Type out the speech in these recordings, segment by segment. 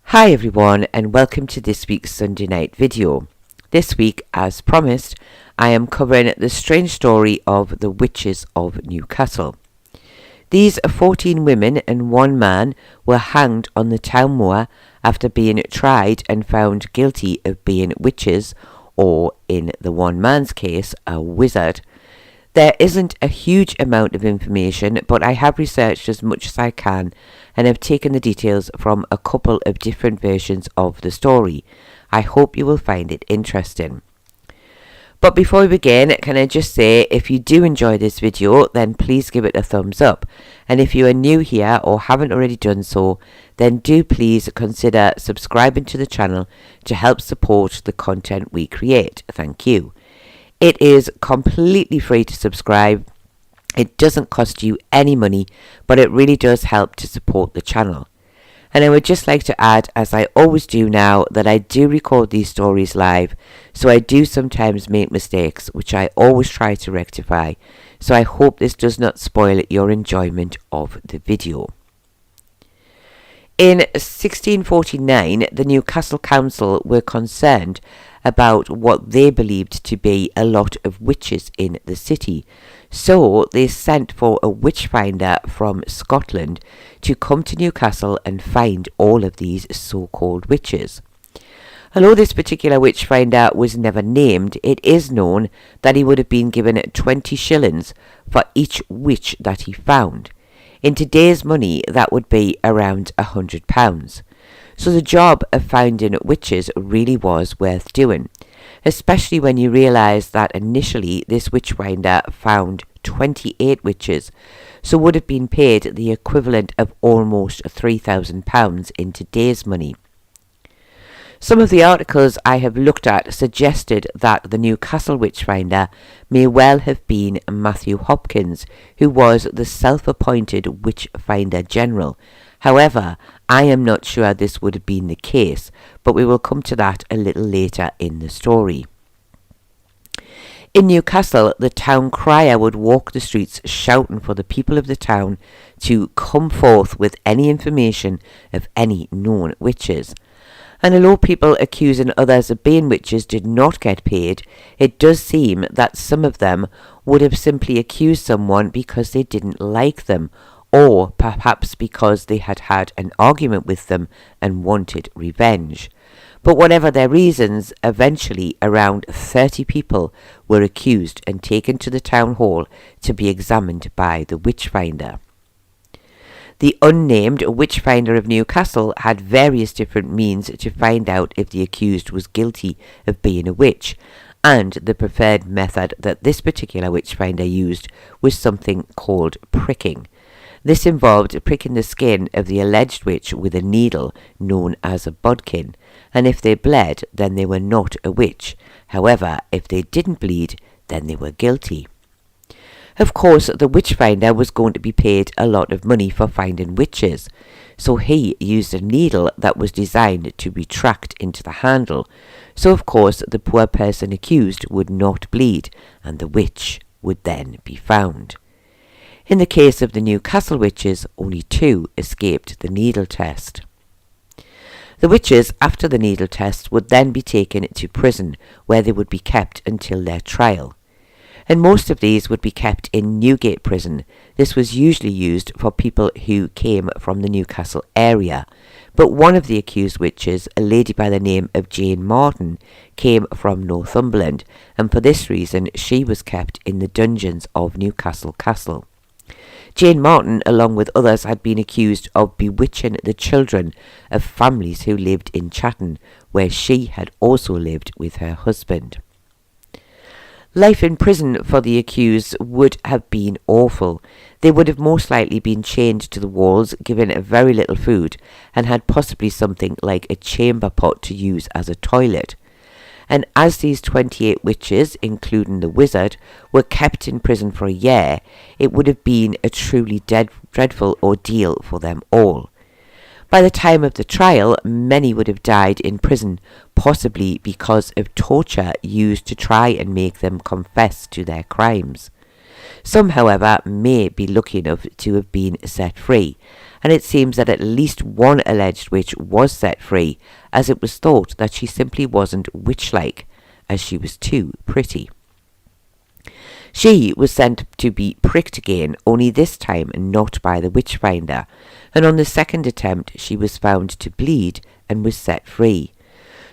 Hi everyone, and welcome to this week's Sunday night video. This week, as promised, I am covering the strange story of the witches of Newcastle. These 14 women and one man were hanged on the town moor after being tried and found guilty of being witches, or in the one man's case, a wizard. There isn't a huge amount of information, but I have researched as much as I can and have taken the details from a couple of different versions of the story. I hope you will find it interesting. But before we begin, can I just say, if you do enjoy this video, then please give it a thumbs up. And if you are new here or haven't already done so, then do please consider subscribing to the channel to help support the content we create. Thank you. It is completely free to subscribe. It doesn't cost you any money, but it really does help to support the channel. And I would just like to add, as I always do now, that I do record these stories live, so I do sometimes make mistakes, which I always try to rectify. So I hope this does not spoil your enjoyment of the video. In 1649, the Newcastle Council were concerned about what they believed to be a lot of witches in the city, so they sent for a witchfinder from Scotland to come to Newcastle and find all of these so-called witches. Although this particular witchfinder was never named, it is known that he would have been given 20 shillings for each witch that he found. In today's money, that would be around £100. So the job of finding witches really was worth doing, especially when you realise that initially this witchfinder found 28 witches, so would have been paid the equivalent of almost £3,000 in today's money. Some of the articles I have looked at suggested that the Newcastle witchfinder may well have been Matthew Hopkins, who was the self-appointed witchfinder general. However, I am not sure this would have been the case, but we will come to that a little later in the story. In Newcastle, the town crier would walk the streets shouting for the people of the town to come forth with any information of any known witches. And although people accusing others of being witches did not get paid, it does seem that some of them would have simply accused someone because they didn't like them, or perhaps because they had had an argument with them and wanted revenge. But whatever their reasons, eventually around 30 people were accused and taken to the town hall to be examined by the witchfinder. The unnamed witchfinder of Newcastle had various different means to find out if the accused was guilty of being a witch, and the preferred method that this particular witchfinder used was something called pricking. This involved pricking the skin of the alleged witch with a needle known as a bodkin, and if they bled, then they were not a witch. However, if they didn't bleed, then they were guilty. Of course, the witchfinder was going to be paid a lot of money for finding witches, so he used a needle that was designed to retract into the handle, so of course the poor person accused would not bleed, and the witch would then be found. In the case of the Newcastle witches, only 2 escaped the needle test. The witches, after the needle test, would then be taken to prison, where they would be kept until their trial. And most of these would be kept in Newgate prison. This was usually used for people who came from the Newcastle area. But one of the accused witches, a lady by the name of Jane Martin, came from Northumberland, and for this reason she was kept in the dungeons of Newcastle Castle. Jane Martin, along with others, had been accused of bewitching the children of families who lived in Chatham, where she had also lived with her husband. Life in prison for the accused would have been awful. They would have most likely been chained to the walls, given very little food, and had possibly something like a chamber pot to use as a toilet. And as these 28 witches, including the wizard, were kept in prison for a year, it would have been a truly dreadful ordeal for them all. By the time of the trial, many would have died in prison, possibly because of torture used to try and make them confess to their crimes. Some, however, may be lucky enough to have been set free, and it seems that at least one alleged witch was set free, as it was thought that she simply wasn't witch-like, as she was too pretty. She was sent to be pricked again, only this time not by the Witchfinder, and on the second attempt she was found to bleed and was set free.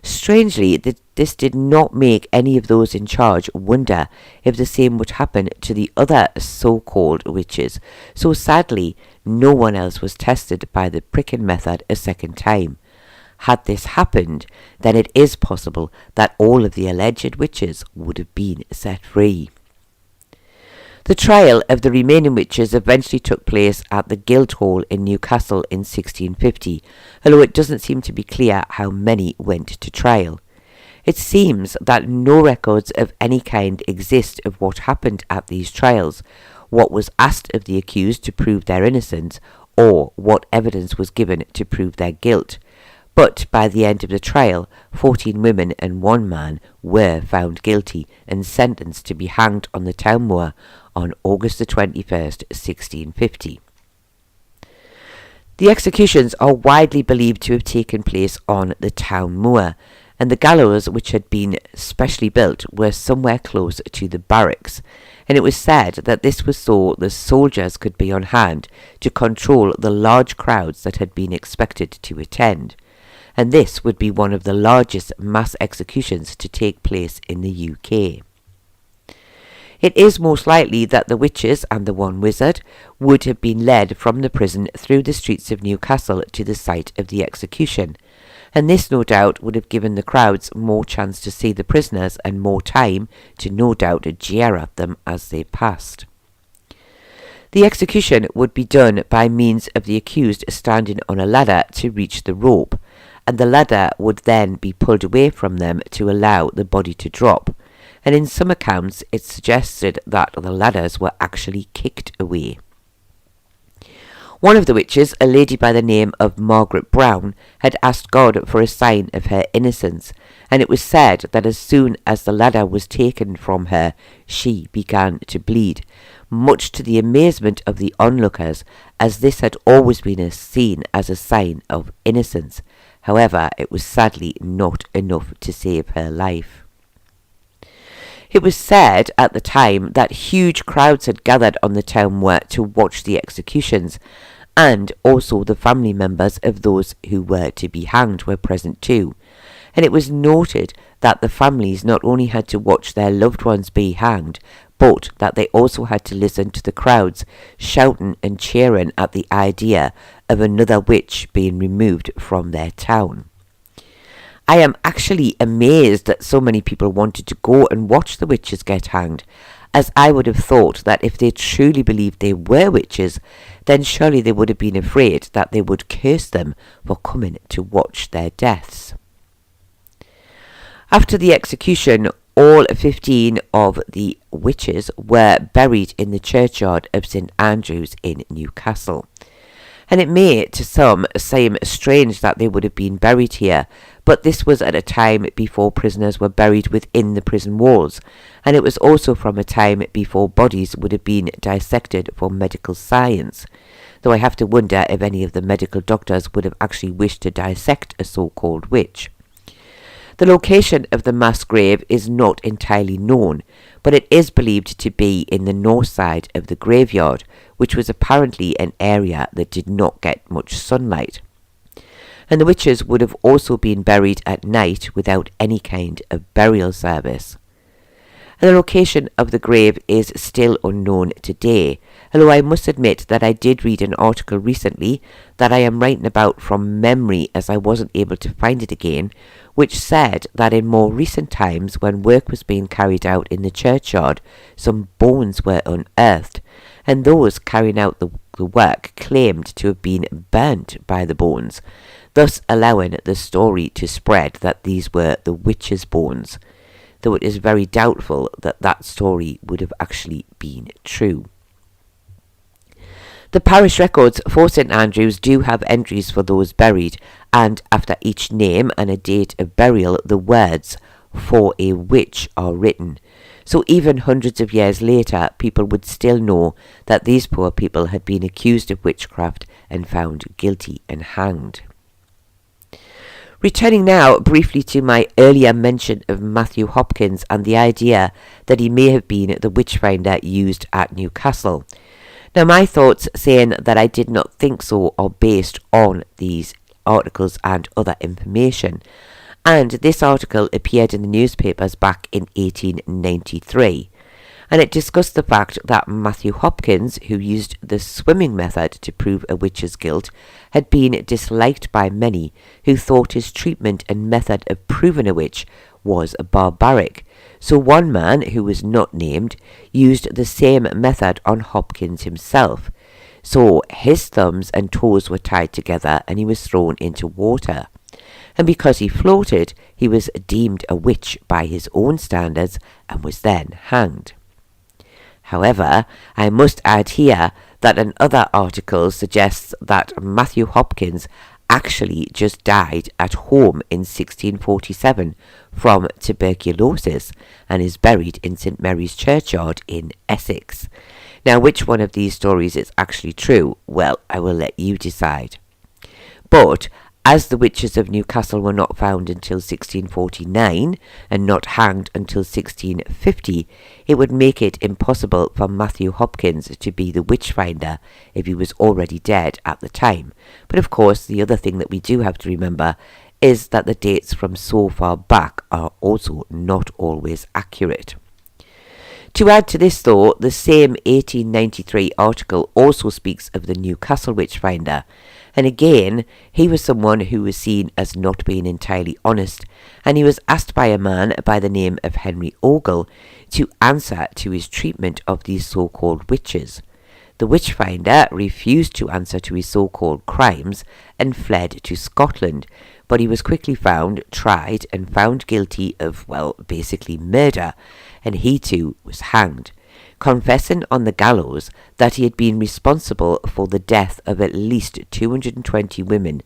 Strangely, this did not make any of those in charge wonder if the same would happen to the other so-called witches, so sadly no one else was tested by the pricking method a second time. Had this happened, then it is possible that all of the alleged witches would have been set free. The trial of the remaining witches eventually took place at the Guildhall in Newcastle in 1650, although it doesn't seem to be clear how many went to trial. It seems that no records of any kind exist of what happened at these trials, what was asked of the accused to prove their innocence, or what evidence was given to prove their guilt. But by the end of the trial, 14 women and 1 man were found guilty and sentenced to be hanged on the town moor on August the 21st, 1650. The executions are widely believed to have taken place on the town moor, and the gallows, which had been specially built, were somewhere close to the barracks, and it was said that this was so the soldiers could be on hand to control the large crowds that had been expected to attend, and this would be one of the largest mass executions to take place in the UK. It is most likely that the witches and the one wizard would have been led from the prison through the streets of Newcastle to the site of the execution, and this no doubt would have given the crowds more chance to see the prisoners and more time to no doubt jeer at them as they passed. The execution would be done by means of the accused standing on a ladder to reach the rope, and the ladder would then be pulled away from them to allow the body to drop, and in some accounts it suggested that the ladders were actually kicked away. One of the witches, a lady by the name of Margaret Brown, had asked God for a sign of her innocence, and it was said that as soon as the ladder was taken from her, she began to bleed, much to the amazement of the onlookers, as this had always been seen as a sign of innocence. However, it was sadly not enough to save her life. It was said at the time that huge crowds had gathered on the town moor to watch the executions, and also the family members of those who were to be hanged were present too, and it was noted that the families not only had to watch their loved ones be hanged, but that they also had to listen to the crowds shouting and cheering at the idea of another witch being removed from their town. I am actually amazed that so many people wanted to go and watch the witches get hanged, as I would have thought that if they truly believed they were witches, then surely they would have been afraid that they would curse them for coming to watch their deaths. After the execution, all 15 of the witches were buried in the churchyard of St Andrews in Newcastle. And it may to some seem strange that they would have been buried here, but this was at a time before prisoners were buried within the prison walls, and it was also from a time before bodies would have been dissected for medical science, though I have to wonder if any of the medical doctors would have actually wished to dissect a so-called witch. The location of the mass grave is not entirely known, but it is believed to be in the north side of the graveyard, which was apparently an area that did not get much sunlight. And the witches would have also been buried at night without any kind of burial service. And the location of the grave is still unknown today, although I must admit that I did read an article recently that I am writing about from memory as I wasn't able to find it again, which said that in more recent times when work was being carried out in the churchyard, some bones were unearthed, and those carrying out the work claimed to have been burnt by the bones, thus allowing the story to spread that these were the witches' bones, though it is very doubtful that that story would have actually been true. The parish records for St Andrews do have entries for those buried, and after each name and a date of burial, the words "for a witch" are written. So even hundreds of years later, people would still know that these poor people had been accused of witchcraft and found guilty and hanged. Returning now briefly to my earlier mention of Matthew Hopkins and the idea that he may have been the witchfinder used at Newcastle. Now, my thoughts saying that I did not think so are based on these articles and other information. And this article appeared in the newspapers back in 1893. And it discussed the fact that Matthew Hopkins, who used the swimming method to prove a witch's guilt, had been disliked by many who thought his treatment and method of proving a witch was barbaric. So one man, who was not named, used the same method on Hopkins himself. So his thumbs and toes were tied together and he was thrown into water. And because he floated, he was deemed a witch by his own standards and was then hanged. However, I must add here that another article suggests that Matthew Hopkins actually just died at home in 1647 from tuberculosis and is buried in St Mary's Churchyard in Essex. Now, which one of these stories is actually true? Well, I will let you decide. But as the witches of Newcastle were not found until 1649 and not hanged until 1650, it would make it impossible for Matthew Hopkins to be the witchfinder if he was already dead at the time. But of course, the other thing that we do have to remember is that the dates from so far back are also not always accurate. To add to this though, the same 1893 article also speaks of the Newcastle Witchfinder, and again, he was someone who was seen as not being entirely honest, and he was asked by a man by the name of Henry Ogle to answer to his treatment of these so-called witches. The Witchfinder refused to answer to his so-called crimes and fled to Scotland, but he was quickly found, tried, and found guilty of, well, basically murder, and he too was hanged, confessing on the gallows that he had been responsible for the death of at least 220 women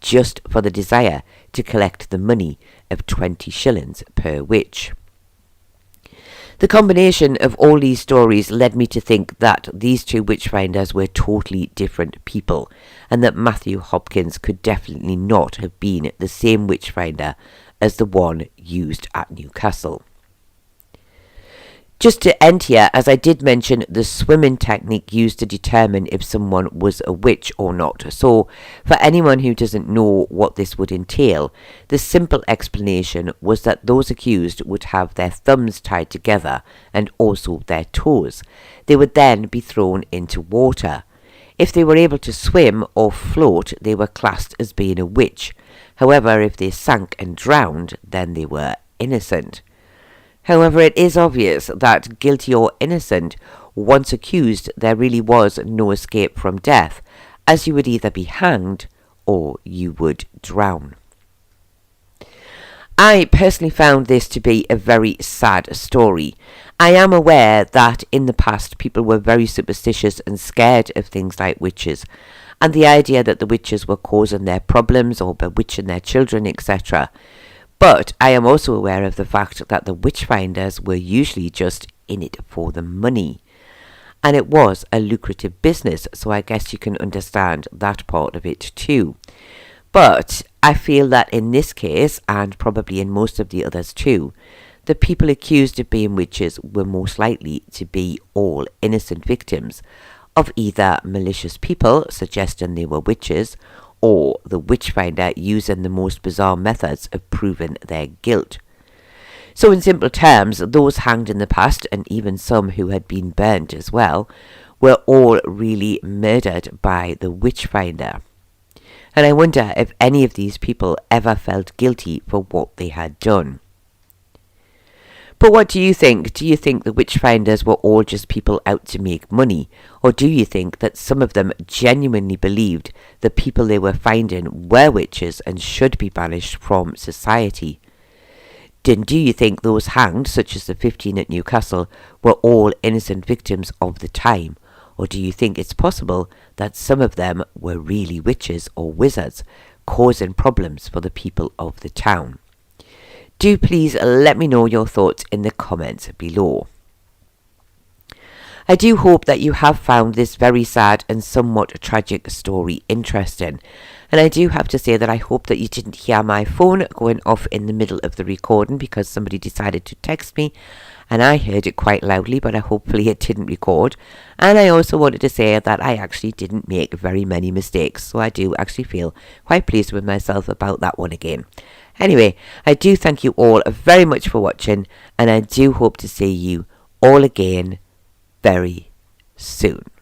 just for the desire to collect the money of 20 shillings per witch. The combination of all these stories led me to think that these two witchfinders were totally different people, and that Matthew Hopkins could definitely not have been the same witchfinder as the one used at Newcastle. Just to end here, as I did mention the swimming technique used to determine if someone was a witch or not. So, for anyone who doesn't know what this would entail, the simple explanation was that those accused would have their thumbs tied together and also their toes. They would then be thrown into water. If they were able to swim or float, they were classed as being a witch. However, if they sank and drowned, then they were innocent. However, it is obvious that, guilty or innocent, once accused, there really was no escape from death, as you would either be hanged or you would drown. I personally found this to be a very sad story. I am aware that in the past people were very superstitious and scared of things like witches, and the idea that the witches were causing their problems or bewitching their children, etc. But I am also aware of the fact that the witchfinders were usually just in it for the money. And it was a lucrative business, so I guess you can understand that part of it too. But I feel that in this case, and probably in most of the others too, the people accused of being witches were most likely to be all innocent victims of either malicious people suggesting they were witches, or the witchfinder using the most bizarre methods of proving their guilt. So in simple terms, those hanged in the past, and even some who had been burnt as well, were all really murdered by the witchfinder. And I wonder if any of these people ever felt guilty for what they had done. But what do you think? Do you think the witchfinders were all just people out to make money? Or do you think that some of them genuinely believed the people they were finding were witches and should be banished from society? Then do you think those hanged, such as the 15 at Newcastle, were all innocent victims of the time? Or do you think it's possible that some of them were really witches or wizards, causing problems for the people of the town? Do please let me know your thoughts in the comments below. I do hope that you have found this very sad and somewhat tragic story interesting. And I do have to say that I hope that you didn't hear my phone going off in the middle of the recording because somebody decided to text me, and I heard it quite loudly, but hopefully it didn't record. And I also wanted to say that I actually didn't make very many mistakes, so I do actually feel quite pleased with myself about that one again. Anyway, I do thank you all very much for watching, and I do hope to see you all again very soon.